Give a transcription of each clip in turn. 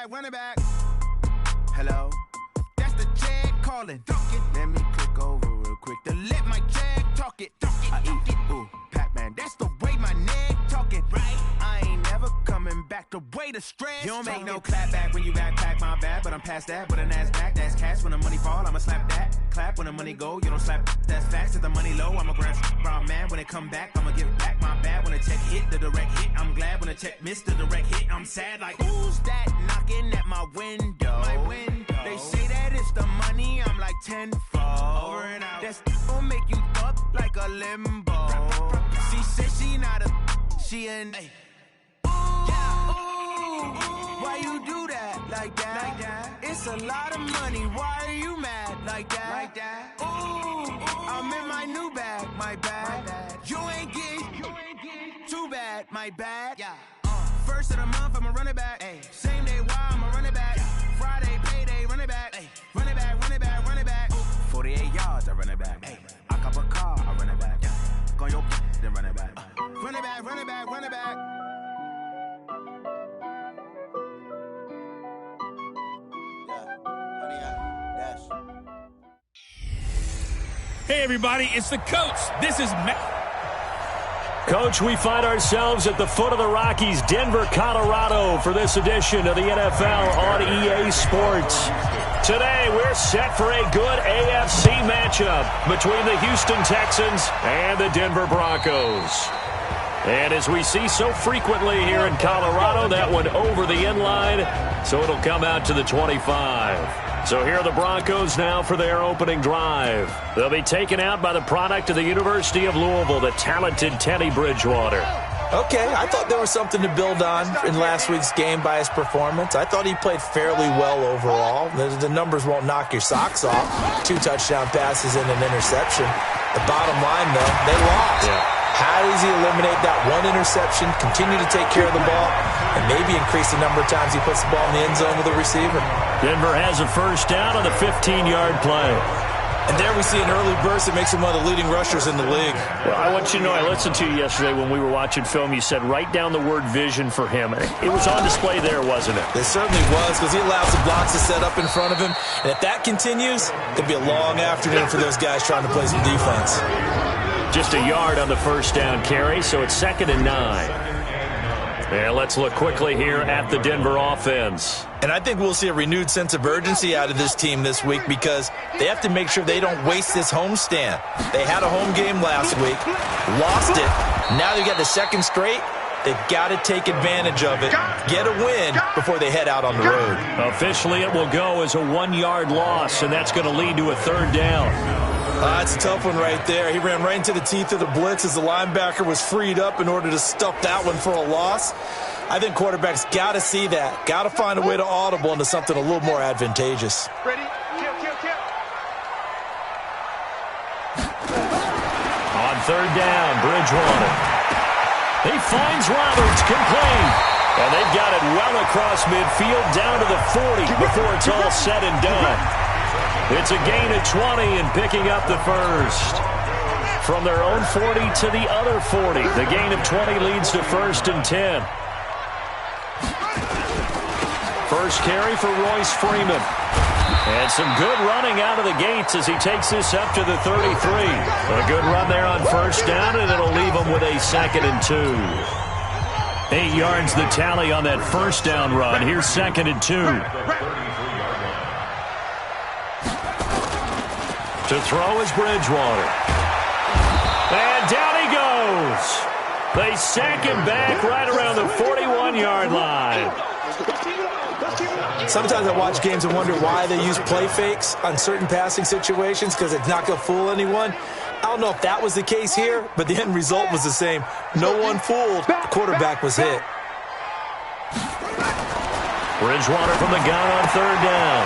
back. Hello? That's the Jag calling. Let me click over real quick to let my Jag talk it. I eat it. Ooh, Pac-Man, that's the way my neck talking. Right? I ain't never coming back the way the stress. You don't make no clap back when you backpack, my bad, but I'm past that. With an ass back, that's cash. When the money fall, I'ma slap that. Clap when the money go, you don't slap. That's fast. If the money low, I'ma grab brown man. When it come back, I'ma give back my bad. When the check hit, the direct hit, I'm glad. When the check missed the direct hit, I'm sad. Like, who's that knocking at my window? They say that it's the money, I'm like tenfold. Over and out. That's gon' make you up like a limbo. She said she not a, she an. Why you do that like that? It's a lot of money. Why are you mad like that? Ooh, I'm in my new bag, my bad. You ain't getting too bad, my bad. First of the month, I'ma run it back. Same day, why I'ma run it back. Friday, payday, run it back. Run it back, run it back, run it back. 48 yards, I run it back. I cop a car, I run it back. Go on your then run it back. Run it back, run it back, run it back. Hey, everybody, it's the coach. This is Matt. Coach, we find ourselves at the foot of the Rockies, Denver, Colorado, for this edition of the NFL on EA Sports. Today, we're set for a good AFC matchup between the Houston Texans and the Denver Broncos. And as we see so frequently here in Colorado, that one over the end line, so it'll come out to the 25. So here are the Broncos now for their opening drive. They'll be taken out by the product of the University of Louisville, the talented Teddy Bridgewater. Okay, I thought there was something to build on in last week's game by his performance. I thought he played fairly well overall. The numbers won't knock your socks off. 2 touchdown passes and an interception. The bottom line, though, they lost. Yeah. How does he eliminate that one interception, continue to take care of the ball, and maybe increase the number of times he puts the ball in the end zone with a receiver? Denver has a first down on the 15-yard play. And there we see an early burst that makes him one of the leading rushers in the league. Well, I want you to know, I listened to you yesterday when we were watching film. You said write down the word vision for him. It was on display there, wasn't it? It certainly was, because he allows the blocks to set up in front of him. And if that continues, it'll be a long afternoon for those guys trying to play some defense. Just a yard on the first down carry, so it's 2nd and 9. And let's look quickly here at the Denver offense. And I think we'll see a renewed sense of urgency out of this team this week because they have to make sure they don't waste this homestand. They had a home game last week, lost it. Now they've got the second straight. They've got to take advantage of it, get a win before they head out on the road. Officially, it will go as a 1-yard loss, and that's going to lead to a 3rd down. That's a tough one right there. He ran right into the teeth of the blitz as the linebacker was freed up in order to stuff that one for a loss. I think quarterbacks got to see that, got to find a way to audible into something a little more advantageous. Ready? Kill. On 3rd down, Bridgewater. He finds Roberts, complete. And they've got it well across midfield down to the 40 before it's all said and done. It's a gain of 20 and picking up the first. From their own 40 to the other 40. The gain of 20 leads to 1st and 10. First carry for Royce Freeman. And some good running out of the gates as he takes this up to the 33. A good run there on first down, and it'll leave him with a 2nd and 2. 8 yards the tally on that first down run. Here's 2nd and 2. To throw is Bridgewater. And down he goes. They sack him back right around the 41-yard line. Sometimes I watch games and wonder why they use play fakes on certain passing situations because it's not going to fool anyone. I don't know if that was the case here, but the end result was the same. No one fooled. The quarterback was hit. Bridgewater from the gun on 3rd down.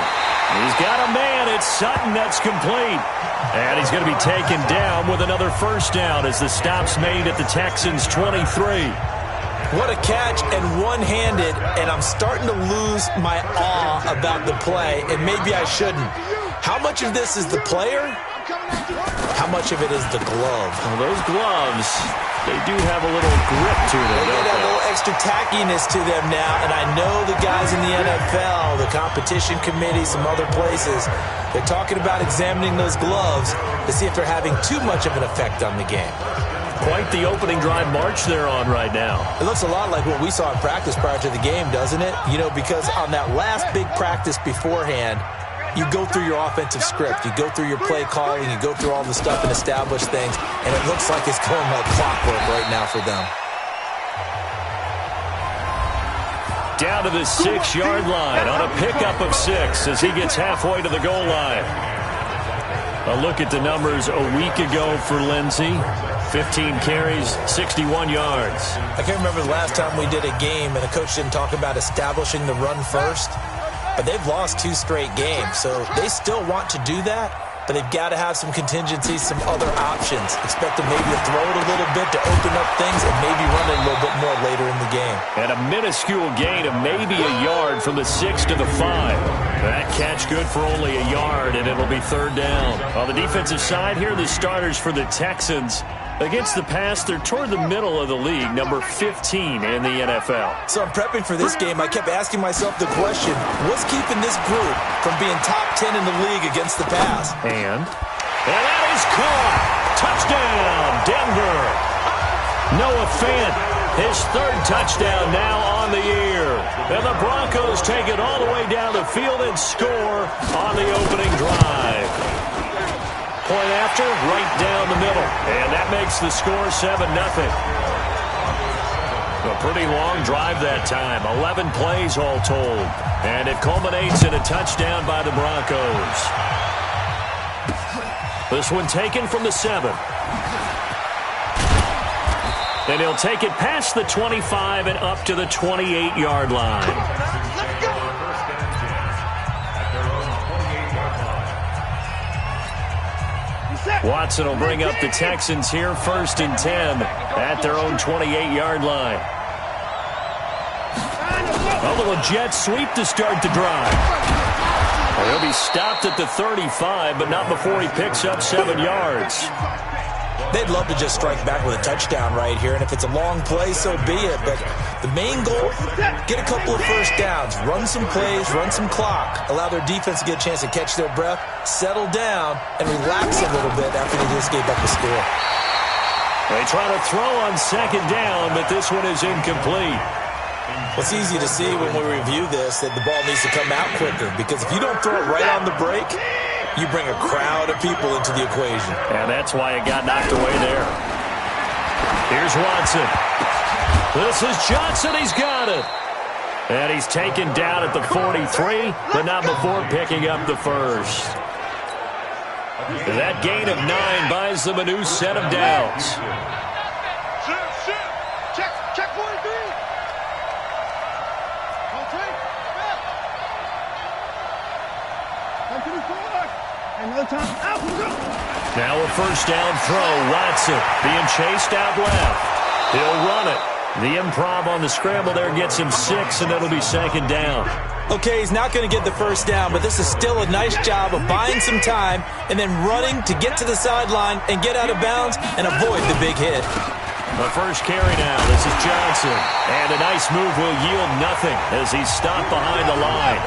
He's got a man. It's Sutton. That's complete. And he's going to be taken down with another first down as the stop's made at the Texans' 23. What a catch and one-handed, and I'm starting to lose my awe about the play, and maybe I shouldn't. How much of this is the player? How much of it is the glove? Well, those gloves, they do have a little grip to them. They have a little extra tackiness to them now, and I know the guys in the NFL, the competition committee, some other places, they're talking about examining those gloves to see if they're having too much of an effect on the game. Quite the opening drive march they're on right now. It looks a lot like what we saw in practice prior to the game, doesn't it? You know, because on that last big practice beforehand, you go through your offensive script, you go through your play calling, you go through all the stuff and establish things, and it looks like it's going like clockwork right now for them. Down to the 6-yard line on a pickup of 6 as he gets halfway to the goal line. A look at the numbers a week ago for Lindsey. 15 carries, 61 yards. I can't remember the last time we did a game and the coach didn't talk about establishing the run first. But they've lost 2 straight games, so they still want to do that, but they've got to have some contingencies, some other options. Expect them maybe to throw it a little bit to open up things and maybe run it a little bit more later in the game. And a minuscule gain of maybe a yard from the 6 to the 5. That catch good for only a yard, and it'll be 3rd down. On the defensive side here, the starters for the Texans. Against the pass, they're toward the middle of the league, number 15 in the NFL. So I'm prepping for this game. I kept asking myself the question, what's keeping this group from being top 10 in the league against the pass? And that is caught. Touchdown, Denver. Noah Fant, his 3rd touchdown now on the year. And the Broncos take it all the way down the field and score on the opening drive. Point after, right down the middle. And that makes the score 7-0. A pretty long drive that time. 11 plays all told. And it culminates in a touchdown by the Broncos. This one taken from the 7. And he'll take it past the 25 and up to the 28-yard line. Watson will bring up the Texans here, 1st and 10 at their own 28-yard line. A little jet sweep to start the drive. He'll be stopped at the 35, but not before he picks up 7 yards. They'd love to just strike back with a touchdown right here, and if it's a long play, so be it. But the main goal, get a couple of first downs, run some plays, run some clock, allow their defense to get a chance to catch their breath, settle down, and relax a little bit after they just gave up the score. They try to throw on 2nd down, but this one is incomplete. It's easy to see when we review this that the ball needs to come out quicker, because if you don't throw it right on the break, you bring a crowd of people into the equation. And that's why it got knocked away there. Here's Watson. This is Johnson. He's got it. And he's taken down at the 43, but not before picking up the 1st. That gain of 9 buys them a new set of downs. Check 43. Now a 1st down throw. Watson being chased out left. He'll run it. The improv on the scramble there gets him 6, and it'll be 2nd down. Okay, he's not going to get the 1st down, but this is still a nice job of buying some time and then running to get to the sideline and get out of bounds and avoid the big hit. The first carry now. This is Johnson. And a nice move will yield nothing as he's stopped behind the line.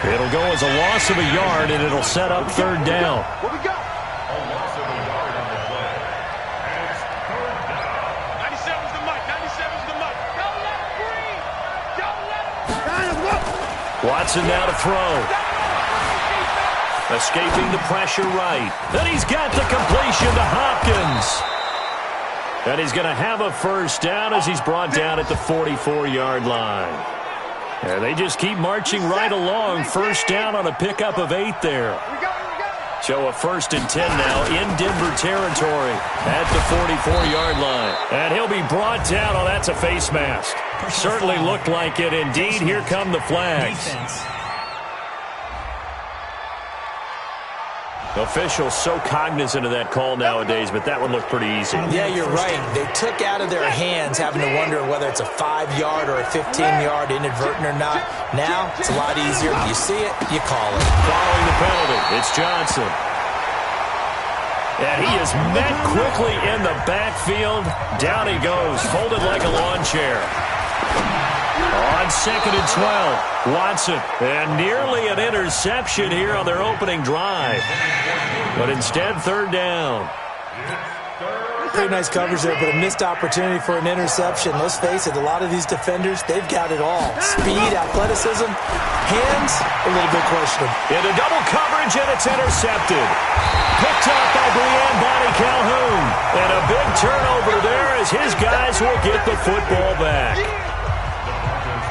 It'll go as a loss of a yard, and it'll set up 3rd down. What we got? 97's the mic. 97's the mic. Don't let him breathe. Don't let him breathe. Watson now to throw. Escaping the pressure right. Then he's got the completion to Hopkins. And he's going to have a 1st down as he's brought down at the 44-yard line. And they just keep marching right along. 1st down on a pickup of 8 there. So a 1st and 10 now in Denver territory at the 44-yard line. And he'll be brought down. Oh, that's a face mask. Certainly looked like it. Indeed, here come the flags. Officials so cognizant of that call nowadays, but that one looked pretty easy. Yeah, you're right. They took out of their hands having to wonder whether it's a 5-yard or a 15-yard inadvertent or not. Now, it's a lot easier. You see it, you call it. Following the penalty, it's Johnson. And he is met quickly in the backfield. Down he goes, folded like a lawn chair. On 2nd and 12, Watson. And nearly an interception here on their opening drive. But instead, 3rd down. Pretty nice coverage there, but a missed opportunity for an interception. Let's face it, a lot of these defenders, they've got it all. Speed, athleticism, hands, a little bit questionable. Into double coverage, and it's intercepted. Picked up by Brian Bonnie Calhoun. And a big turnover there as his guys will get the football back.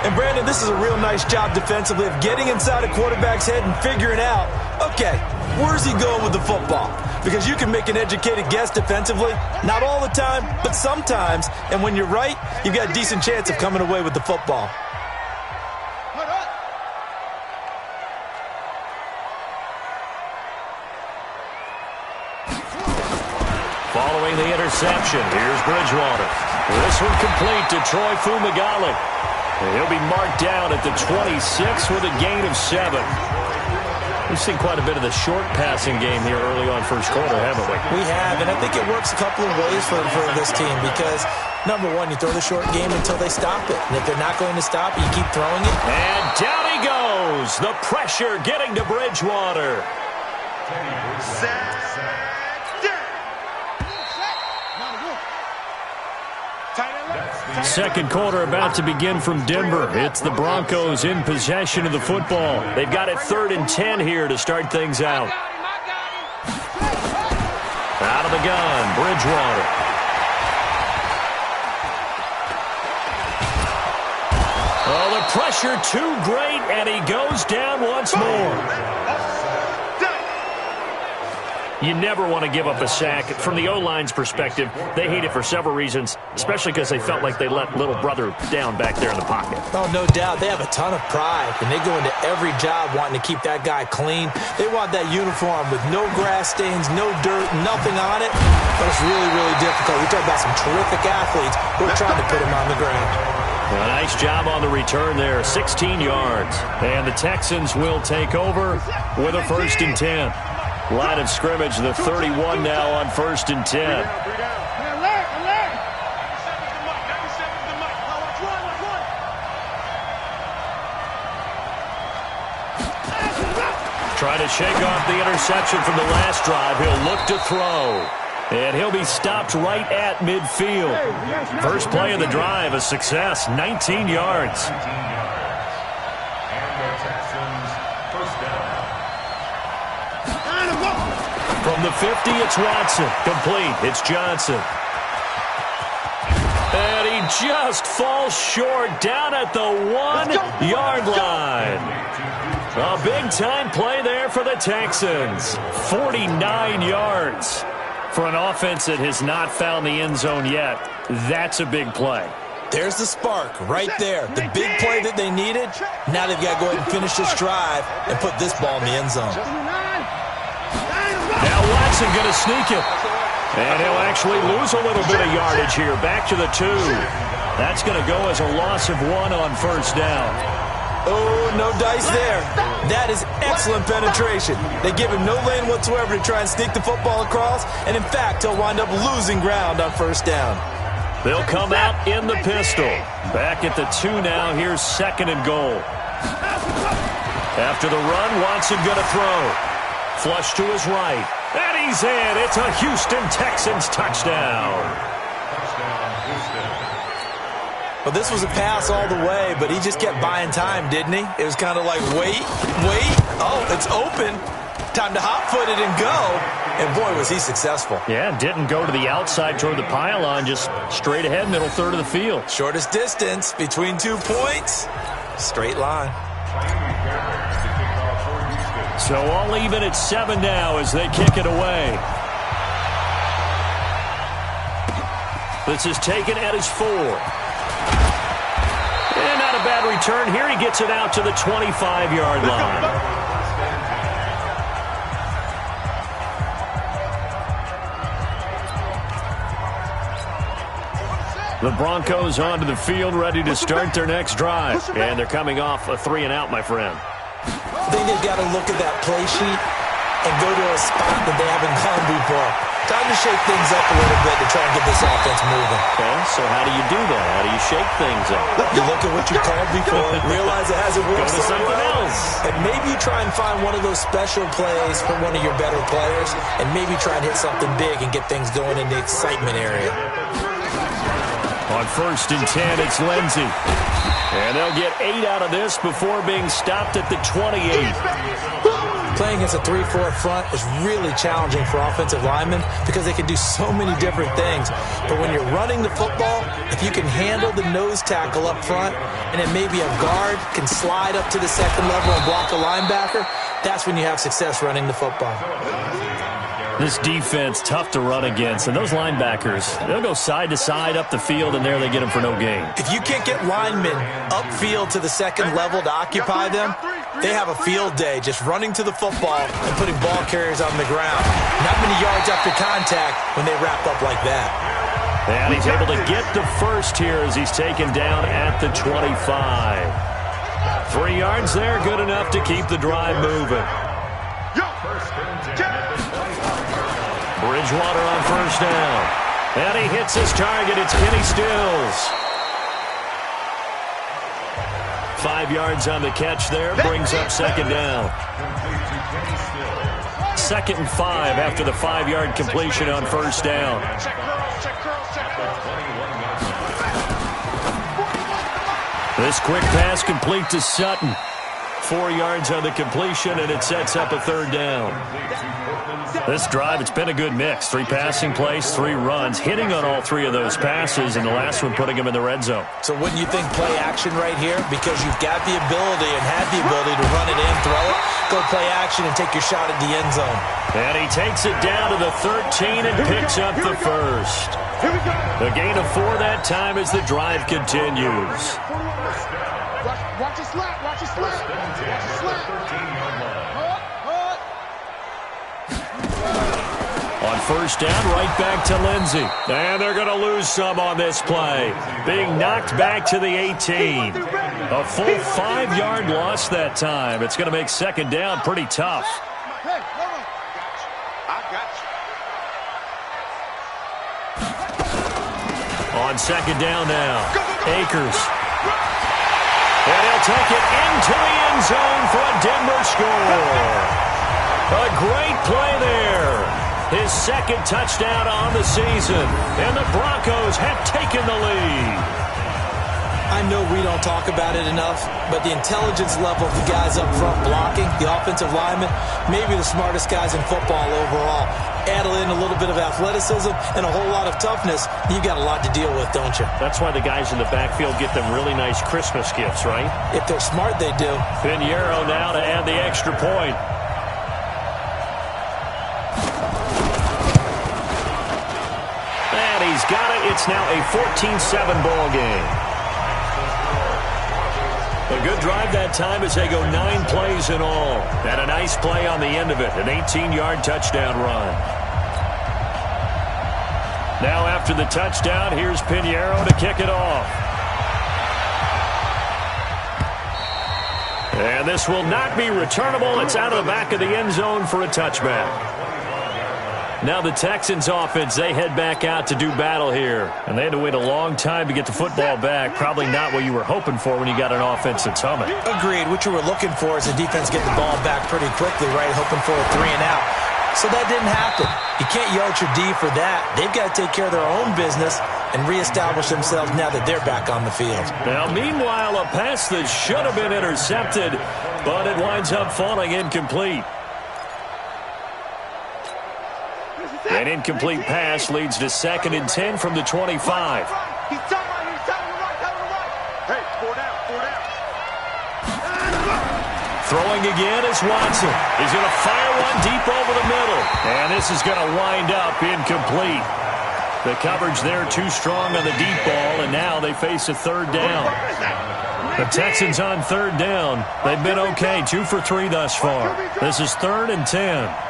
And Brandon, this is a real nice job defensively of getting inside a quarterback's head and figuring out, okay, where's he going with the football? Because you can make an educated guess defensively. Not all the time, but sometimes. And when you're right, you've got a decent chance of coming away with the football. Following the interception, here's Bridgewater. This one complete to Troy Fumagalli. He'll be marked down at the 26 with a gain of 7. We've seen quite a bit of the short passing game here early on first quarter, haven't we? We have, and I think it works a couple of ways for this team because, number one, you throw the short game until they stop it. And if they're not going to stop it, you keep throwing it. And down he goes. The pressure getting to Bridgewater. Second quarter about to begin from Denver. It's the Broncos in possession of the football. They've got it 3rd and 10 here to start things out. Out of the gun, Bridgewater. Oh, the pressure too great, and he goes down once more. You never want to give up a sack. From the O-line's perspective, they hate it for several reasons, especially because they felt like they let little brother down back there in the pocket. Oh, no doubt. They have a ton of pride, and they go into every job wanting to keep that guy clean. They want that uniform with no grass stains, no dirt, nothing on it. But it's really, really difficult. We talk about some terrific athletes who are trying to put him on the ground. A nice job on the return there, 16 yards. And the Texans will take over with a 1st and 10. Line of scrimmage, the 31 now on 1st and 10. Trying to shake off the interception from the last drive. He'll look to throw. And he'll be stopped right at midfield. First play of the drive, a success, 19 yards. From the 50, it's Watson. Complete. It's Johnson. And he just falls short down at the 1-yard line. A big-time play there for the Texans. 49 yards. For an offense that has not found the end zone yet, that's a big play. There's the spark right there. The big play that they needed. Now they've got to go ahead and finish this drive and put this ball in the end zone. Now Watson going to sneak it. And he'll actually lose a little bit of yardage here. Back to the 2. That's going to go as a loss of 1 on 1st down. Oh, no dice there. That is excellent penetration. They give him no lane whatsoever to try and sneak the football across. And, in fact, he'll wind up losing ground on 1st down. They'll come out in the pistol. Back at the 2 now. Here's 2nd and goal. After the run, Watson going to throw. Flush to his right. And he's in. It's a Houston Texans touchdown. Well, this was a pass all the way, but he just kept buying time, didn't he? It was kind of like, wait. Oh, it's open. Time to hot-foot it and go. And, boy, was he successful. Yeah, didn't go to the outside toward the pylon, just straight ahead, middle third of the field. Shortest distance between 2 points. Straight line. So all even at 7 now as they kick it away. This is taken at his 4. And not a bad return here. He gets it out to the 25-yard line. The Broncos onto the field, ready to start their next drive. And they're coming off a 3-and-out, my friend. I think they've got to look at that play sheet and go to a spot that they haven't gone before. time to shake things up a little bit to try and get this offense moving. Okay, so how do you do that? How do you shake things up? You look at what you called before, realize it hasn't worked. Go to something else. And maybe you try and find one of those special plays for one of your better players, and maybe try and hit something big and get things going in the excitement area. On 1st and 10, it's Lindsey. And they'll get 8 out of this before being stopped at the 28. Playing against a 3-4 front is really challenging for offensive linemen because they can do so many different things. But when you're running the football, if you can handle the nose tackle up front, and then maybe a guard can slide up to the second level and block a linebacker, that's when you have success running the football. This defense, tough to run against. And those linebackers, they'll go side to side up the field, and there they get them for no gain. If you can't get linemen upfield to the second level to occupy them, they have a field day just running to the football and putting ball carriers on the ground. Not many yards after contact when they wrap up like that. And he's able to get the first here as he's taken down at the 25. 3 yards there, good enough to keep the drive moving. Bridgewater on 1st down. And he hits his target. It's Kenny Stills. 5 yards on the catch there. Brings up 2nd down. 2nd and 5 after the 5-yard completion on 1st down. This quick pass complete to Sutton. 4 yards on the completion, and it sets up a 3rd down. This drive, it's been a good mix. 3 passing plays, 3 runs, hitting on all 3 of those passes, and the last one putting them in the red zone. So wouldn't you think play action right here? Because you've got the ability and had the ability to run it in, throw it, go play action, and take your shot at the end zone. And he takes it down to the 13 and picks up the first. A gain of 4 that time as the drive continues. Watch it slap, watch it slap. Watch it slap. On 1st down, right back to Lindsey. And they're going to lose some on this play. Being knocked back to the 18. A full 5-yard loss that time. It's going to make 2nd down pretty tough. Hey, hold on. I got you. On 2nd down now, Akers. And he'll take it into the end zone for a Denver score. A great play there. His 2nd touchdown on the season. And the Broncos have taken the lead. I know we don't talk about it enough, but the intelligence level of the guys up front blocking, the offensive linemen, maybe the smartest guys in football overall. Add in a little bit of athleticism and a whole lot of toughness, you've got a lot to deal with, don't you? That's why the guys in the backfield get them really nice Christmas gifts, right? If they're smart, they do. Pinheiro now to add the extra point. And he's got it. It's now a 14-7 ball game. A good drive that time as they go 9 plays in all. And a nice play on the end of it, an 18-yard touchdown run. Now after the touchdown, here's Pinheiro to kick it off. And this will not be returnable. It's out of the back of the end zone for a touchback. Now the Texans offense, they head back out to do battle here. And they had to wait a long time to get the football back. Probably not what you were hoping for when you got an offense that's humming. Agreed. What you were looking for is the defense getting the ball back pretty quickly, right? Hoping for a 3 and out. So that didn't happen. You can't yell at your D for that. They've got to take care of their own business and reestablish themselves now that they're back on the field. Now, meanwhile, a pass that should have been intercepted, but it winds up falling incomplete. An incomplete pass leads to 2nd and 10 from the 25. He's telling you right. Hey, 4 down. Throwing again is Watson. He's going to fire one deep over the middle. And this is going to wind up incomplete. The coverage there too strong on the deep ball, and now they face a 3rd down. The Texans on 3rd down. They've been okay, 2 for 3 thus far. This is 3rd and 10.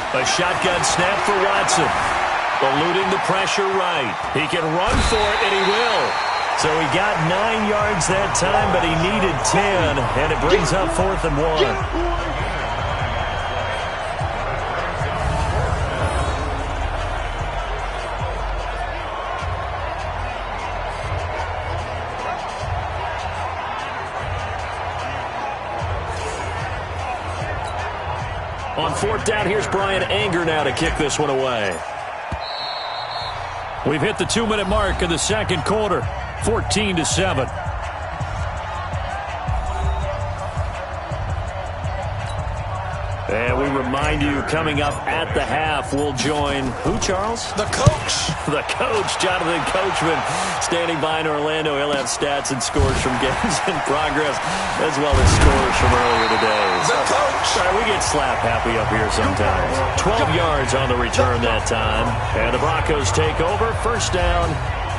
A shotgun snap for Watson. Eluding the pressure right. He can run for it, and he will. So he got 9 yards that time, but he needed 10, and it brings up 4th and 1. On fourth down, here's Brian Anger now to kick this one away. We've hit the 2-minute mark of the second quarter, 14-7. And we remind you, coming up at the half, we'll join who, Charles? The coach. The coach, Jonathan Coachman, standing by in Orlando. He'll have stats and scores from games in progress, as well as scores from earlier today. The coach. Sorry, we get slap happy up here sometimes. 12 yards on the return that time. And the Broncos take over, first down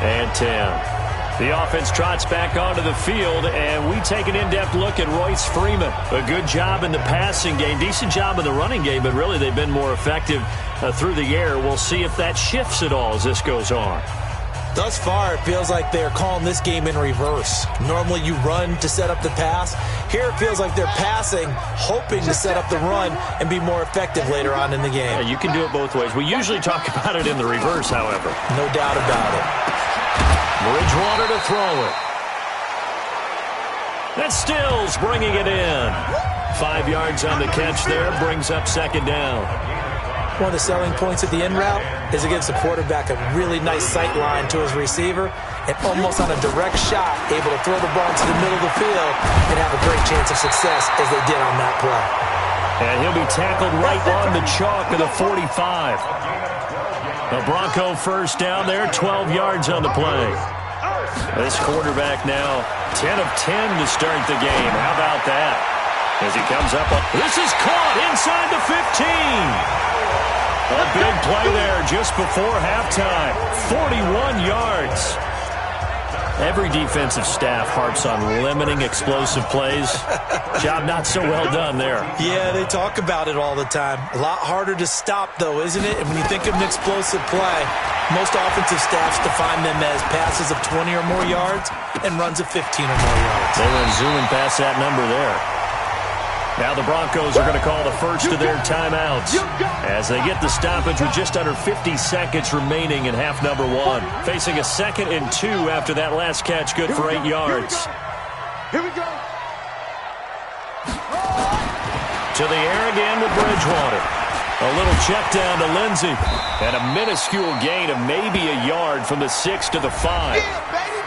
and 10. The offense trots back onto the field, and we take an in-depth look at Royce Freeman. A good job in the passing game, decent job in the running game, but really they've been more effective through the air. We'll see if that shifts at all as this goes on. Thus far, it feels like they're calling this game in reverse. Normally you run to set up the pass. Here it feels like they're passing, hoping to set up the run and be more effective later on in the game. Yeah, you can do it both ways. We usually talk about it in the reverse, however. No doubt about it. Bridgewater to throw it. That's Stills bringing it in. 5 yards on the catch there, brings up second down. One of the selling points of the in route is it gives the quarterback a really nice sight line to his receiver and almost on a direct shot able to throw the ball to the middle of the field and have a great chance of success as they did on that play. And he'll be tackled right on the chalk of the 45. The Bronco first down there, 12 yards on the play. This quarterback now 10 of 10 to start the game. How about that? As he comes up. This is caught inside the 15. A big play there just before halftime. 41 yards. Every defensive staff harps on limiting explosive plays. Job not so well done there. Yeah, they talk about it all the time. A lot harder to stop, though, isn't it? And when you think of an explosive play, most offensive staffs define them as passes of 20 or more yards and runs of 15 or more yards. They went zooming past that number there. Now the Broncos are going to call the first of their timeouts as they get the stoppage with just under 50 seconds remaining in half number one. Facing a 2nd and 2 after that last catch, good for 8 yards. Here we go. To the air again with Bridgewater. A little check down to Lindsey. And a minuscule gain of maybe a yard from the 6 to the 5.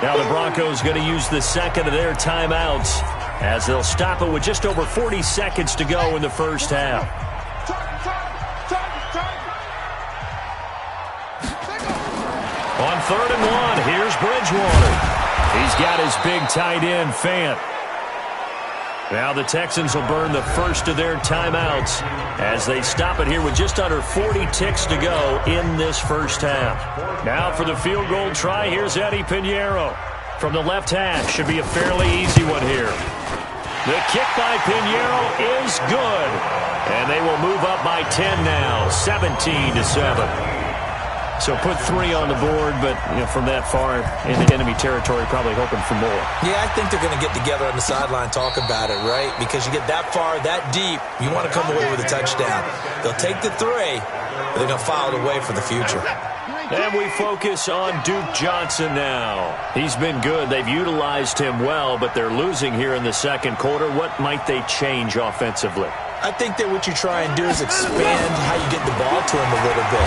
Now the Broncos going to use the second of their timeouts as they'll stop it with just over 40 seconds to go in the first half. On 3rd and 1, here's Bridgewater. He's got his big tight end, Fant. Now the Texans will burn the first of their timeouts as they stop it here with just under 40 ticks to go in this first half. Now for the field goal try, here's Eddie Pinheiro. From the left hash, should be a fairly easy one here. The kick by Pinheiro is good. And they will move up by 10 now, 17-7. So put 3 on the board, but from that far into enemy territory, probably hoping for more. Yeah, I think they're going to get together on the sideline, talk about it, right? Because you get that far, that deep, you want to come away with a touchdown. They'll take the 3, but they're going to file it away for the future. And we focus on Duke Johnson now. He's been good. They've utilized him well, but they're losing here in the second quarter. What might they change offensively? I think that what you try and do is expand how you get the ball to him a little bit.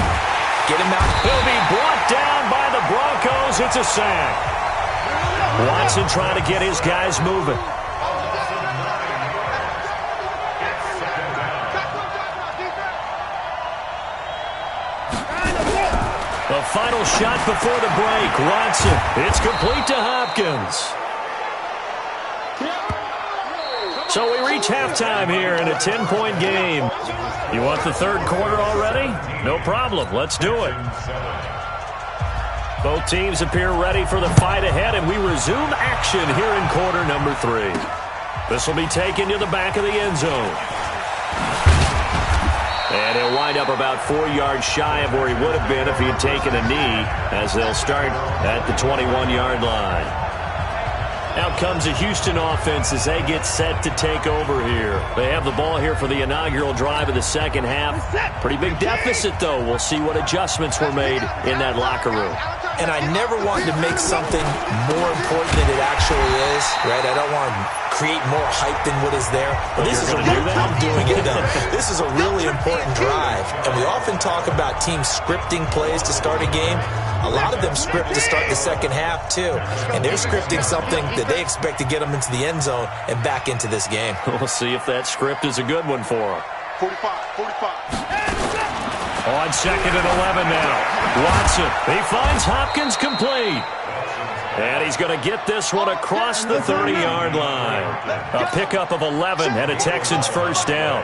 Get him out. He'll be brought down by the Broncos. It's a sack. Watson trying to get his guys moving. The final shot before the break. Watson. It's complete to Hopkins. So we reach halftime here in a 10-point game. You want the third quarter already? No problem. Let's do it. Both teams appear ready for the fight ahead, and we resume action here in quarter number 3. This will be taken to the back of the end zone. And he'll wind up about 4 yards shy of where he would have been if he had taken a knee, as they'll start at the 21-yard line. Out comes the Houston offense as they get set to take over here. They have the ball here for the inaugural drive of the second half. Pretty big deficit, though. We'll see what adjustments were made in that locker room. And I never wanted to make something more important than it actually is. right? I don't want to create more hype than what is there. But this is I'm doing it though. This is a really important drive. And we often talk about teams scripting plays to start a game. A lot of them script to start the second half too. And they're scripting something that they expect to get them into the end zone and back into this game. We'll see if that script is a good one for them. 45. On 2nd and 11 now. Watson, he finds Hopkins complete. And he's going to get this one across the 30-yard line. A pickup of 11 and a Texans first down.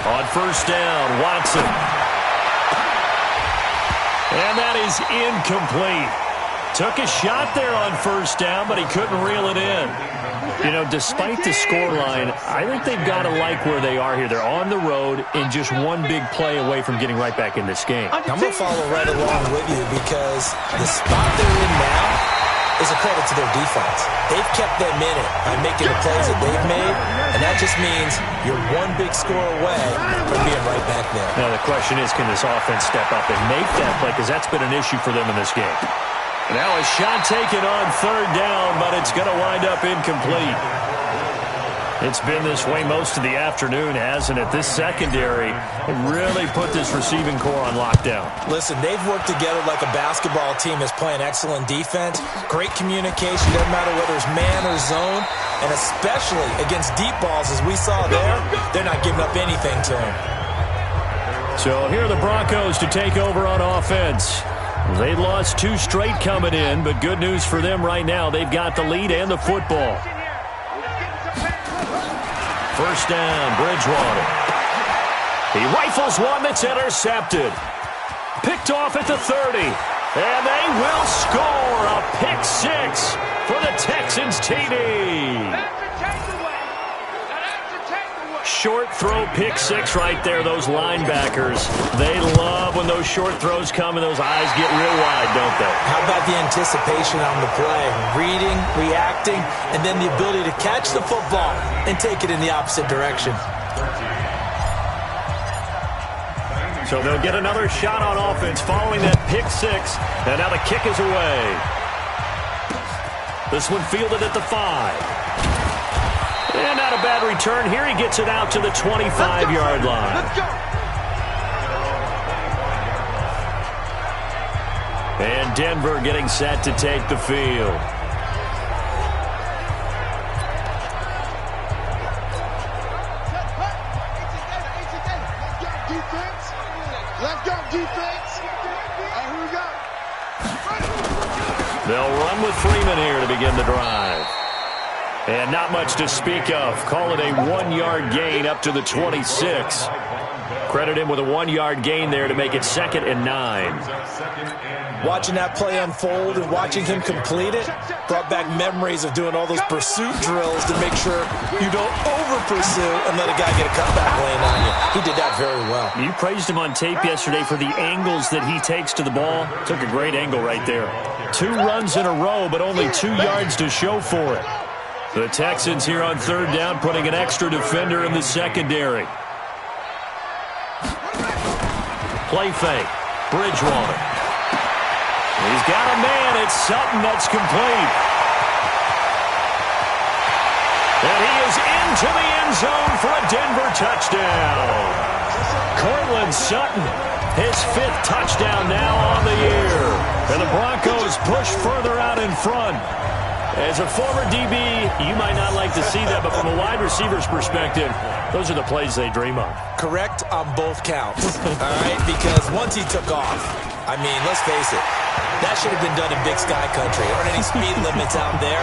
On first down, Watson. And that is incomplete. Took a shot there on first down, but he couldn't reel it in. You know, despite the scoreline, I think they've got to like where they are here. They're on the road and just one big play away from getting right back in this game. I'm going to follow right along with you because the spot they're in now is a credit to their defense. They've kept them in it by making the plays that they've made, and that just means you're one big score away from being right back there. Now, the question is, can this offense step up and make that play? Because that's been an issue for them in this game. Now a shot taken on third down, but it's going to wind up incomplete. It's been this way most of the afternoon, hasn't it? This secondary really put this receiving core on lockdown. Listen, they've worked together like a basketball team that's playing excellent defense. Great communication, doesn't matter whether it's man or zone. And especially against deep balls, as we saw there, they're not giving up anything to them. So here are the Broncos to take over on offense. They lost 2 straight coming in, but good news for them right now. They've got the lead and the football. First down, Bridgewater. He rifles one that's intercepted. Picked off at the 30. And they will score a pick 6 for the Texans TD. Short throw, pick 6 right there. Those linebackers, they love when those short throws come and those eyes get real wide, don't they? How about the anticipation on the play? Reading, reacting, and then the ability to catch the football and take it in the opposite direction. So they'll get another shot on offense following that pick 6. And now the kick is away. This one fielded at the 5. And not a bad return. Here he gets it out to the 25-yard line. Let's go. And Denver getting set to take the field. Let's go, defense. And here we go. They'll run with Freeman here to begin the drive. And not much to speak of. Call it a 1-yard gain up to the 26. Credit him with a 1-yard gain there to make it 2nd and 9. Watching that play unfold and watching him complete it brought back memories of doing all those pursuit drills to make sure you don't over-pursue and let a guy get a cutback lane on you. He did that very well. You praised him on tape yesterday for the angles that he takes to the ball. Took a great angle right there. 2 runs in a row, but only 2 yards to show for it. The Texans here on third down putting an extra defender in the secondary. Play fake. Bridgewater. He's got a man. It's Sutton that's complete. And he is into the end zone for a Denver touchdown. Cortland Sutton, his 5th touchdown now on the year. And the Broncos push further out in front. As a former DB, you might not like to see that, but from a wide receiver's perspective, those are the plays they dream of. Correct on both counts, all right? Because once he took off, I mean, let's face it, that should have been done in Big Sky Country. There aren't any speed limits out there,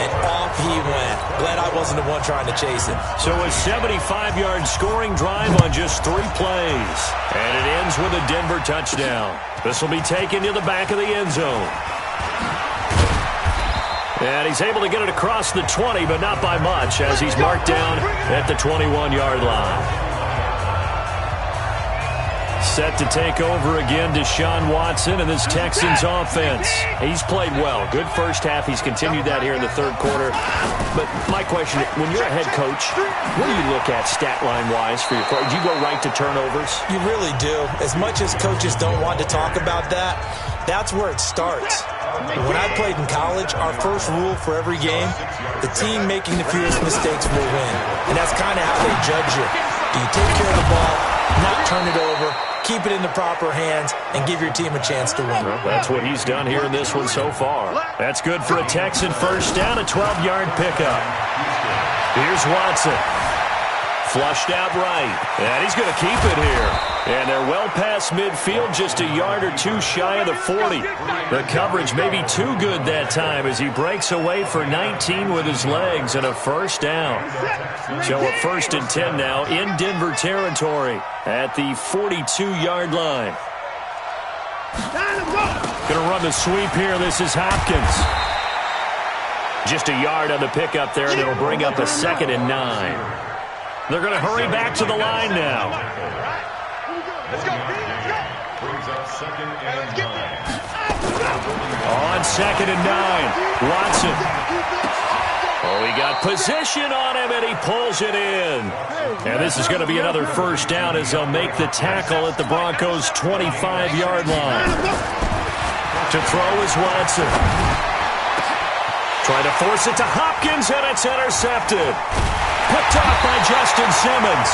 and off he went. Glad I wasn't the one trying to chase him. So a 75-yard scoring drive on just 3 plays. And it ends with a Denver touchdown. This will be taken to the back of the end zone. And he's able to get it across the 20, but not by much, as he's marked down at the 21-yard line. Set to take over again, Deshaun Watson and this Texans offense. He's played well. Good first half. He's continued that here in the third quarter. But my question, when you're a head coach, what do you look at stat line-wise for your coach? Do you go right to turnovers? You really do. As much as coaches don't want to talk about that, that's where it starts. When I played in college, our first rule for every game, the team making the fewest mistakes will win. And that's kind of how they judge you. Do you take care of the ball, not turn it over, keep it in the proper hands, and give your team a chance to win? Well, that's what he's done here in this one so far. That's good for a Texan first down, a 12-yard pickup. Here's Watson. Flushed out right, and he's going to keep it here. And they're well past midfield, just a yard or two shy of the 40. The coverage may be too good that time as he breaks away for 19 with his legs and a first down. So a 1st and 10 now in Denver territory at the 42-yard line. Going to run the sweep here. This is Hopkins. Just a yard on the pickup there, and it'll bring up a 2nd and 9. They're going to hurry back to the line now. Let's go. Brings up 2nd and 9. On 2nd and 9, Watson. Oh, he got position on him, and he pulls it in. And this is going to be another first down as they'll make the tackle at the Broncos' 25-yard line. To throw is Watson. Trying to force it to Hopkins, and it's intercepted. Picked off by Justin Simmons.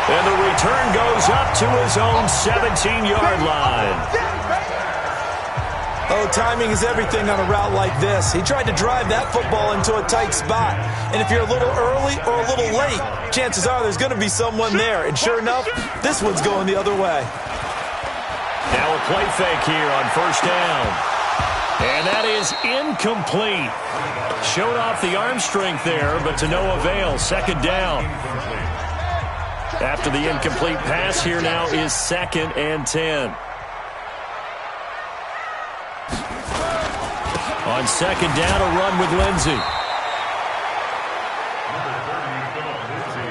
And the return goes up to his own 17-yard line. Oh, timing is everything on a route like this. He tried to drive that football into a tight spot. And if you're a little early or a little late, chances are there's going to be someone there. And sure enough, this one's going the other way. Now a play fake here on first down. And that is incomplete. Showed off the arm strength there, but to no avail. 2nd down. After the incomplete pass, here now is 2nd and 10. On 2nd down, a run with Lindsey.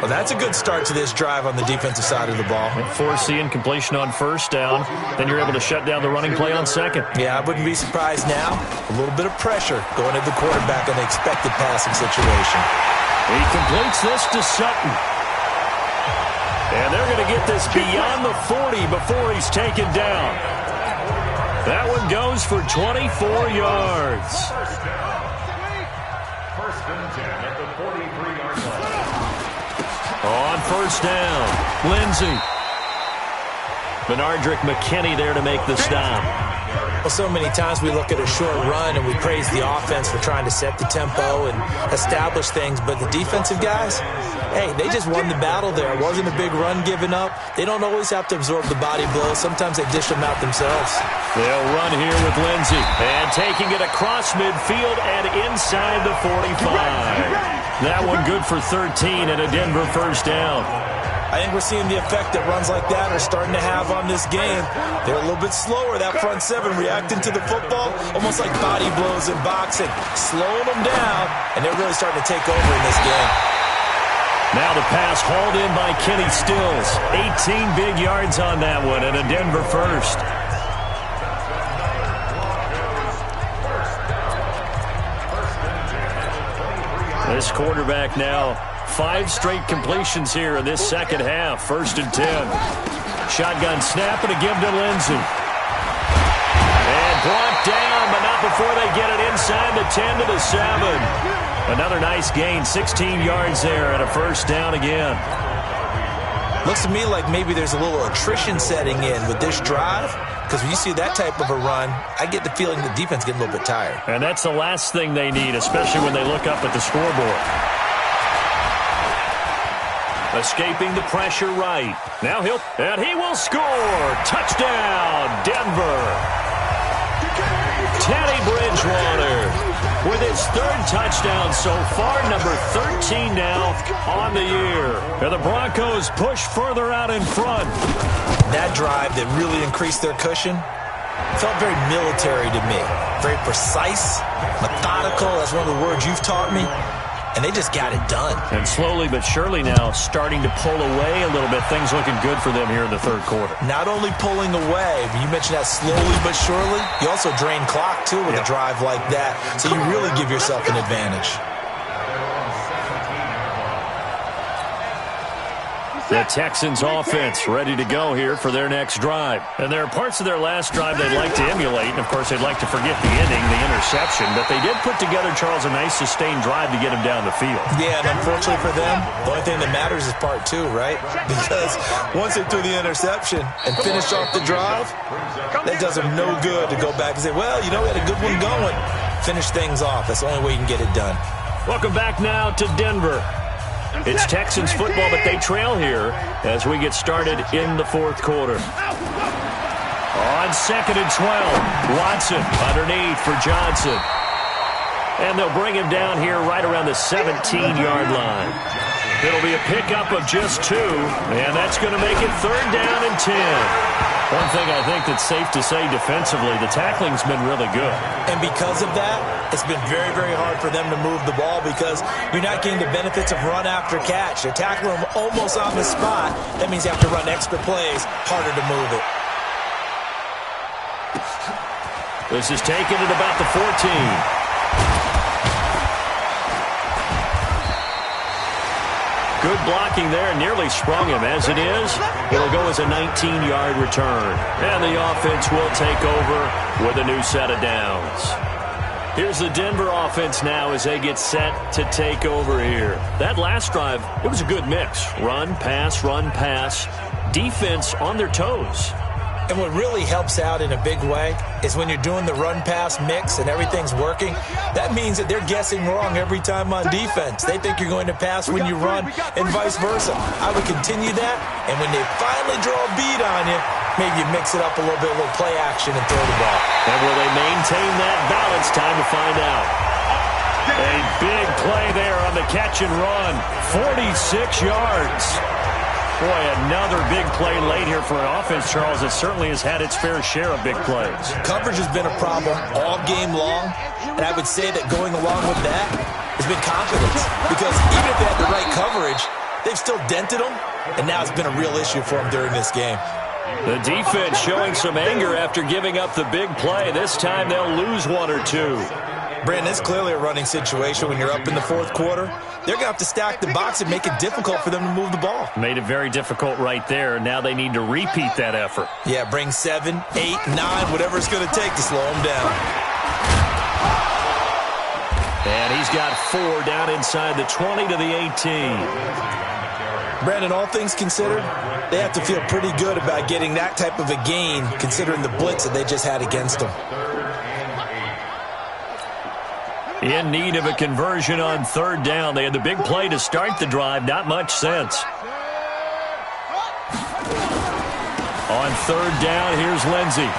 Well, that's a good start to this drive on the defensive side of the ball. Force the incompletion on first down. Then you're able to shut down the running play on 2nd. Yeah, I wouldn't be surprised now. A little bit of pressure going at the quarterback in the expected passing situation. He completes this to Sutton. And they're going to get this beyond the 40 before he's taken down. That one goes for 24 yards. 1st and 10 at the 43-yard line. On first down, Lindsey. Benardrick McKinney there to make the stop. Well, so many times we look at a short run and we praise the offense for trying to set the tempo and establish things, but the defensive guys, hey, they just won the battle there. It wasn't a big run given up. They don't always have to absorb the body blows. Sometimes they dish them out themselves. They'll run here with Lindsey. And taking it across midfield and inside the 45. That one good for 13 and a Denver first down. I think we're seeing the effect that runs like that are starting to have on this game. They're a little bit slower, that front seven, reacting to the football, almost like body blows in boxing, slowing them down, and they're really starting to take over in this game. Now the pass hauled in by Kenny Stills. 18 big yards on that one and a Denver first. This quarterback now 5 straight completions here in this second half. 1st and 10. Shotgun snap and a give to Lindsey. And brought down, but not before they get it inside the 10 to the 7. Another nice gain, 16 yards there and a first down again. Looks to me like maybe there's a little attrition setting in with this drive, because when you see that type of a run, I get the feeling the defense getting a little bit tired. And that's the last thing they need, especially when they look up at the scoreboard. Escaping the pressure right. Now he will score. Touchdown, Denver. Teddy Bridgewater with his 3rd touchdown so far, number 13 now on the year. And the Broncos push further out in front. That drive that really increased their cushion felt very military to me. Very precise, methodical. That's one of the words you've taught me. And they just got it done. And slowly but surely now starting to pull away a little bit. Things looking good for them here in the 3rd quarter. Not only pulling away, but you mentioned that slowly but surely. You also drain clock, too, with a drive like that. So you really give yourself an advantage. The Texans offense ready to go here for their next drive. And there are parts of their last drive they'd like to emulate. And, of course, they'd like to forget the ending, the interception. But they did put together, Charles, a nice sustained drive to get him down the field. Yeah, and unfortunately for them, the only thing that matters is part two, right? Because once they threw the interception and finished off the drive, that does them no good to go back and say, well, you know, we had a good one going. Finish things off. That's the only way you can get it done. Welcome back now to Denver. It's Texans football, but they trail here as we get started in the fourth quarter. On 2nd and 12, Watson underneath for Johnson. And they'll bring him down here right around the 17-yard line. It'll be a pickup of just 2, and that's going to make it 3rd down and 10. One thing I think that's safe to say defensively, the tackling's been really good. And because of that, it's been very, very hard for them to move the ball because you're not getting the benefits of run after catch. They're tackling them almost on the spot. That means you have to run extra plays, harder to move it. This is taken at about the 14. Good blocking there, nearly sprung him. As it is, it'll go as a 19-yard return. And the offense will take over with a new set of downs. Here's the Denver offense now as they get set to take over here. That last drive, it was a good mix. Run, pass, defense on their toes. And what really helps out in a big way is when you're doing the run-pass mix and everything's working, that means that they're guessing wrong every time on defense. They think you're going to pass when you run and vice versa. I would continue that, and when they finally draw a bead on you, maybe you mix it up a little bit, a little play action and throw the ball. And will they maintain that balance? Time to find out. A big play there on the catch and run. 46 yards. Boy, another big play late here for an offense, Charles, that certainly has had its fair share of big plays. Coverage has been a problem all game long, and I would say that going along with that has been confidence. Because even if they had the right coverage, they've still dented them, and now it's been a real issue for them during this game. The defense showing some anger after giving up the big play. This time they'll lose 1 or 2. Brandon, it's clearly a running situation when you're up in the fourth quarter. They're going to have to stack the box and make it difficult for them to move the ball. Made it very difficult right there. Now they need to repeat that effort. Yeah, bring 7, 8, 9, whatever it's going to take to slow them down. And he's got 4 down inside the 20 to the 18. Brandon, all things considered, they have to feel pretty good about getting that type of a gain considering the blitz that they just had against them. In need of a conversion on 3rd down. They had the big play to start the drive. Not much sense. On 3rd down, here's Lindsey.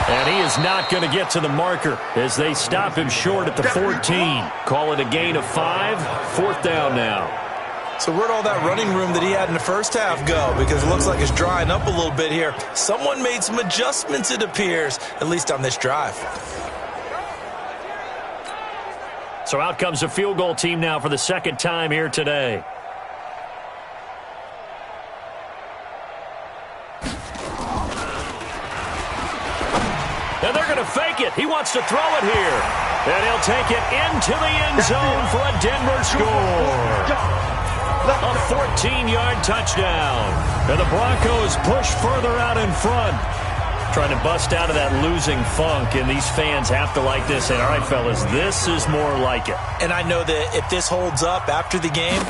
And he is not going to get to the marker as they stop him short at the 14. Call it a gain of 5. 4th down now. So where'd all that running room that he had in the first half go? Because it looks like it's drying up a little bit here. Someone made some adjustments, it appears, at least on this drive. So out comes the field goal team now for the 2nd time here today. And they're going to fake it. He wants to throw it here. And he'll take it into the end zone for a Denver score. A 14-yard touchdown. And the Broncos push further out in front. Trying to bust out of that losing funk, and these fans have to like this. And all right, fellas, this is more like it. And I know that if this holds up after the game,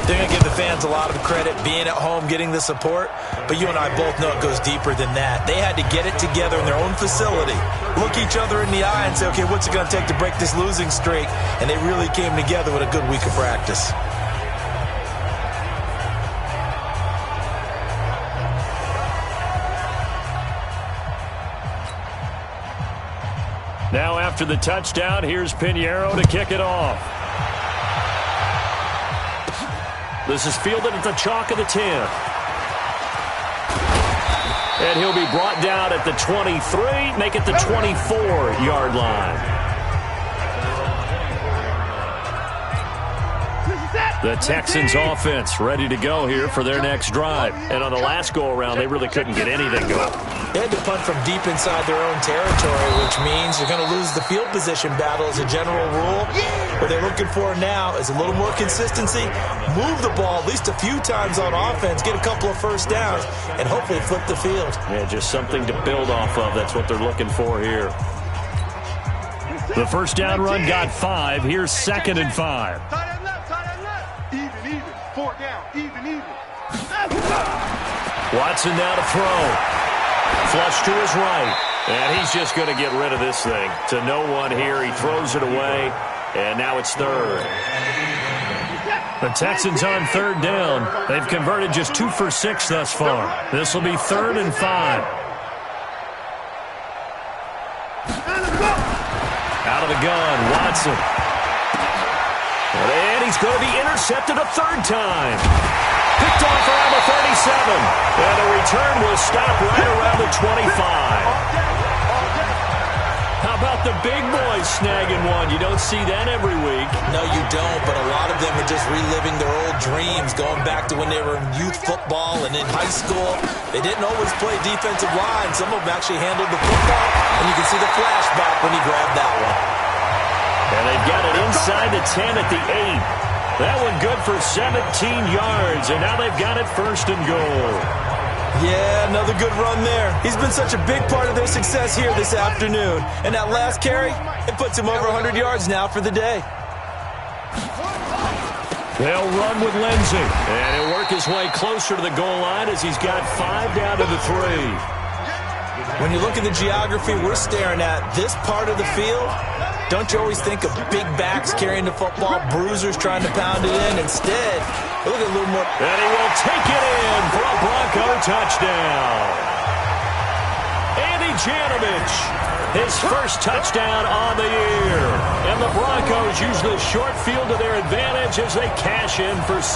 they're going to give the fans a lot of credit being at home, getting the support. But you and I both know it goes deeper than that. They had to get it together in their own facility, look each other in the eye and say, okay, what's it going to take to break this losing streak? And they really came together with a good week of practice. Now after the touchdown, here's Pinheiro to kick it off. This is fielded at the chalk of the 10. And he'll be brought down at the 23, make it the 24-yard line. This is it. The Texans offense ready to go here for their next drive. And on the last go-around, they really couldn't get anything going. They had to punt from deep inside their own territory, which means you're going to lose the field position battle as a general rule. What they're looking for now is a little more consistency, move the ball at least a few times on offense, get a couple of first downs, and hopefully flip the field. Yeah, just something to build off of. That's what they're looking for here. The first down run got 5. Here's 2nd and 5. Even. 4 down. Even. Watson now to throw. Flush to his right. And he's just going to get rid of this thing. To no one here. He throws it away. And now it's 3rd. The Texans on 3rd down. They've converted just 2 for 6 thus far. This will be 3rd and 5. Out of the gun, Watson. And he's going to be intercepted a 3rd time. Picked off around the 37. And the return will stop right around the 25. How about the big boys snagging one? You don't see that every week. No, you don't, but a lot of them are just reliving their old dreams, going back to when they were in youth football and in high school. They didn't always play defensive line. Some of them actually handled the football, and you can see the flashback when he grabbed that one. And they've got it inside the 10 at the 8. That one good for 17 yards, and now they've got it 1st and goal. Yeah, another good run there. He's been such a big part of their success here this afternoon. And that last carry, it puts him over 100 yards now for the day. They'll run with Lindsey. And he'll work his way closer to the goal line as he's got 5 down to the 3. When you look at the geography we're staring at, this part of the field, don't you always think of big backs carrying the football, bruisers trying to pound it in? Instead, look at a little more. And he will take it in for a Bronco touchdown. Andy Janovich, his first touchdown on the year. And the Broncos use the short field to their advantage as they cash in for 6.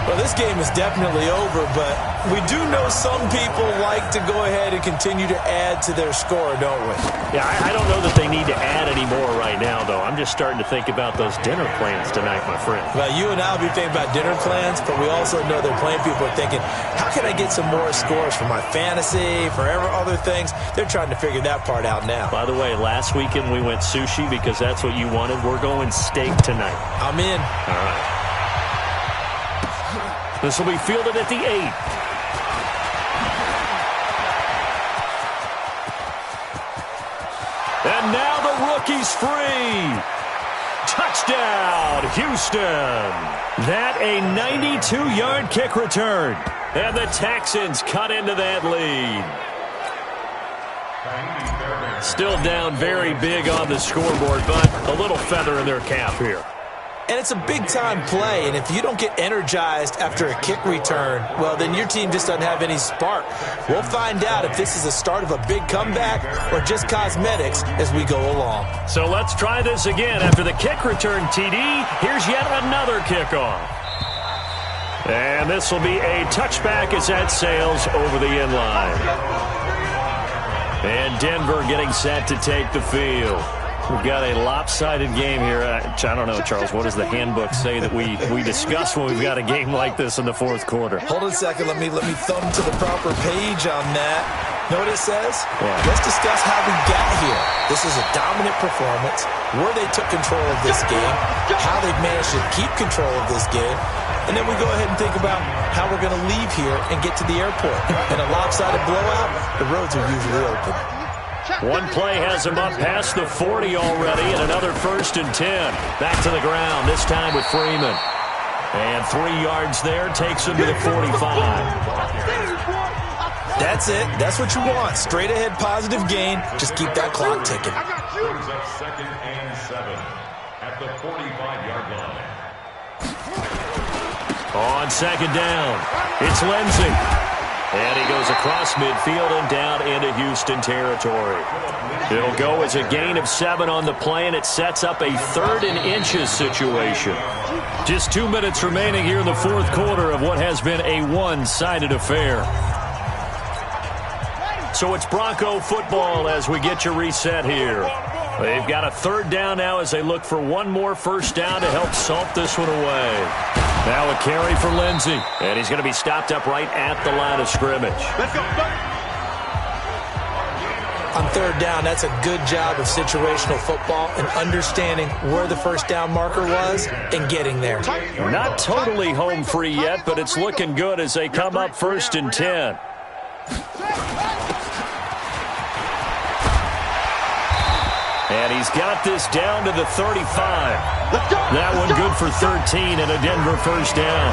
Well, this game is definitely over, but we do know some people like to go ahead and continue to add to their score, don't we? Yeah, I don't know that they need to add any more right now, though. I'm just starting to think about those dinner plans tonight, my friend. Well, you and I will be thinking about dinner plans, but we also know they're playing people are thinking, how can I get some more scores for my fantasy, for other things? They're trying to figure that part out now. By the way, last weekend we went sushi because that's what you wanted. We're going steak tonight. I'm in. All right. This will be fielded at the 8. And now the rookie's free. Touchdown, Houston. That a 92-yard kick return. And the Texans cut into that lead. Still down very big on the scoreboard, but a little feather in their cap here. And it's a big-time play, and if you don't get energized after a kick return, well, then your team just doesn't have any spark. We'll find out if this is the start of a big comeback or just cosmetics as we go along. So let's try this again. After the kick return, TD, here's yet another kickoff. And this will be a touchback as that sails over the end line. And Denver getting set to take the field. We've got a lopsided game here. I don't know, Charles, what does the handbook say that we discuss when we've got a game like this in the 4th quarter? Hold on a second. Let me thumb to the proper page on that. Know what it says? Yeah. Let's discuss how we got here. This is a dominant performance, where they took control of this game, how they've managed to keep control of this game, and then we go ahead and think about how we're going to leave here and get to the airport. In a lopsided blowout, the roads are usually open. One play has him up past the 40 already, and another 1st and 10. Back to the ground, this time with Freeman. And 3 yards there takes him to the 45. That's it. That's what you want. Straight ahead positive gain. Just keep that clock ticking. Brings up 2nd and 7 at the 45-yard line. On 2nd down, it's Lindsey. And he goes across midfield and down into Houston territory. It'll go as a gain of 7 on the play, and it sets up a 3rd and inches situation. Just 2 minutes remaining here in the 4th quarter of what has been a one-sided affair. So it's Bronco football as we get you reset here. They've got a 3rd down now as they look for one more first down to help salt this one away. Now a carry for Lindsey, and he's going to be stopped up right at the line of scrimmage. Let's go, On 3rd down, that's a good job of situational football and understanding where the first down marker was and getting there. Not totally home free yet, but it's looking good as they come up 1st and 10. And he's got this down to the 35. That one good for 13 and a Denver first down.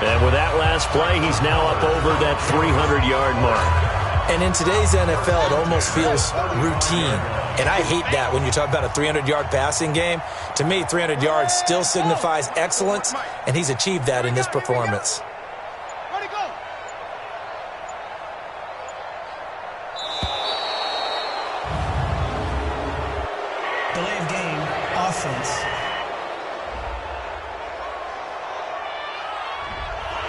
And with that last play, he's now up over that 300-yard mark. And in today's NFL, it almost feels routine. And I hate that when you talk about a 300-yard passing game. To me, 300 yards still signifies excellence, and he's achieved that in this performance. Delay of game, offense.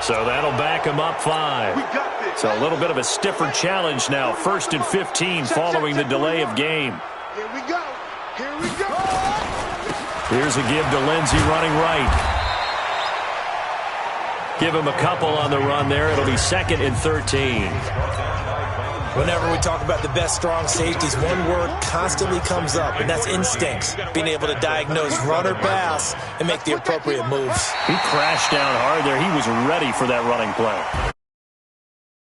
So that'll back him up 5. So a little bit of a stiffer challenge now. 1st and 15 following the delay of game. Here we go. Here we go. Here's a give to Lindsey running right. Give him a couple on the run there. It'll be 2nd and 13. Whenever we talk about the best strong safeties, one word constantly comes up, and that's instincts. Being able to diagnose run or pass and make the appropriate moves. He crashed down hard there. He was ready for that running play.